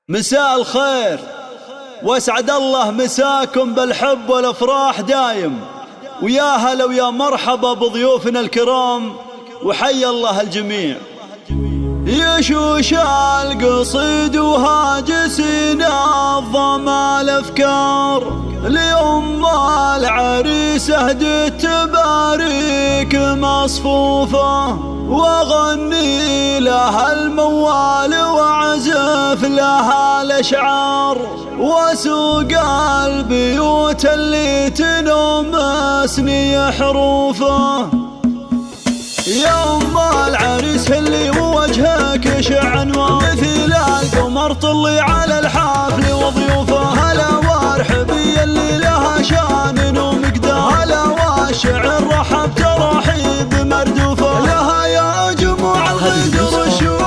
مساء الخير واسعد الله مساكم بالحب والافراح دايم، ويا هلا ويا مرحبا بضيوفنا الكرام، وحيا الله الجميع. يشوش القصيد وهاجسين الظما الافكار، لأم العريس اهدت تباريك مصفوفة، واغني لها الموال واعزف لها الاشعار، واسوق البيوت اللي تنمسني حروفه. يا أم العريس هلي ووجهك يشع انوار، مثل القمر طلي على الحفل وضيوفه. هلا وارحبي اللي لها شان ومقدار، هلا والشعر رحب ترحيب مردوفه. لها يا جموع الغدر الشوق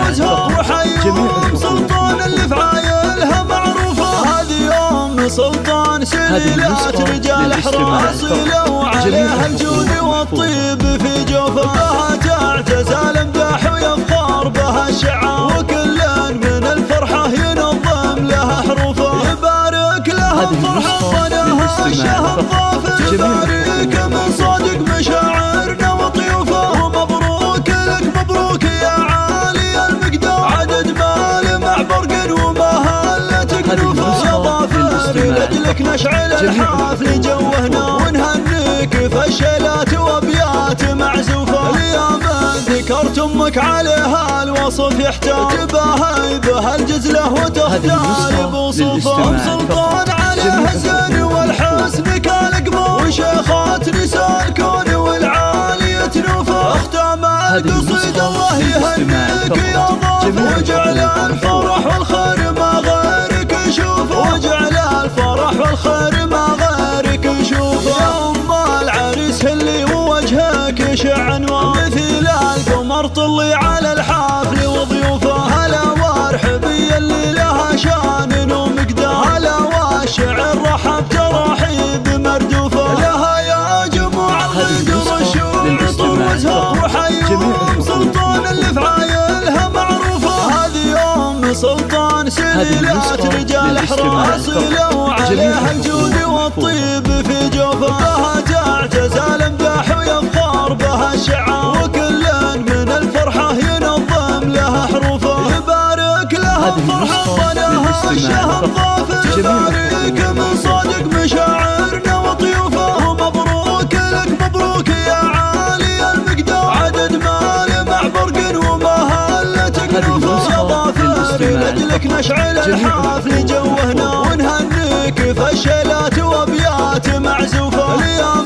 وزهر، وحيهم سلطان اللي في عايلها معروفه. هذه أم سلطان سليلات رجال حراس، لو عليها الجود والطيب في جوفه. بها تعجز الامداح ويفخر بها الشعار، وكل من الفرحة ينظم لها حروفه. يبارك لها الفرحة ظنها الشهر ضافر، يبارك من صادق مشاعرنا وطيوفه. ومبروك لك مبروك يا عالي المقدار، عدد مال مع برق ومهلة كنوفه. يا ضافر لأجلك نشعل الحفل جوهنا، ونهنيك فشلات وابيات معزوفه. اليوم ذكرت امك عليها الوصف يحتاج، تباهي بها الجزله وتختار بوصوفه. ام سلطان عليها الزين والحسن كالقمر، وشيخات نساء الكون والعالية نوفه. اختام القصيد الله يهنيك يا ضاف، وجعل الفرح والخير ما غيرك يشوفه، وجعل الفرح والخير ما غيرك يشوفه. يا أم العريس هلي ووجهك يشع انوار، مثل القمر طلي على الحفل وضيوفه. هلا وارحبي اللي لها شان ومقدار، هلا والشعر رحب ترحيب مردوفه. لها يا جموع الغدر الشوق وزهر، وحيهم سلطان اللي في عايلها معروفه. هذه أم سلطان سليلات رجال حراس، لو عليها الجود والطيب في جوفه. بها تعجز الامداح ويفخر بها الشعار، وكل من الفرحة ينظم لها حروفه. يبارك لها الفرحة ظنها الشهر ضافر، يبارك من صادق مشاعرنا وطيوفه. ومبروك لك مبروك يا عالي المقدار، عدد مال مع برق ومهلة كنوفه. يا ضافر لأجلك نشعل الحفل جوهنا، ونهنيك فشلات وابيات معزوفه. اليوم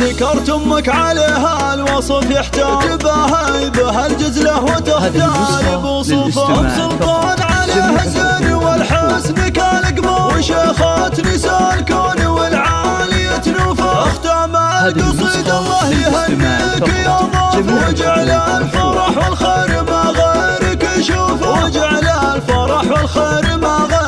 ذكرت امك عليها الوصف يحتاج، تباهي بها الجزله وتختار بوصوفه. ام سلطان عليها الزين والحسن كالقمر، وشيخات نساء الكون والعالية نوفه. اختام القصيد الله يهنيك يا ضاف، وجعل الفرح والخير ما غيرك يشوفه، وجعل الفرح والخير ما غيرك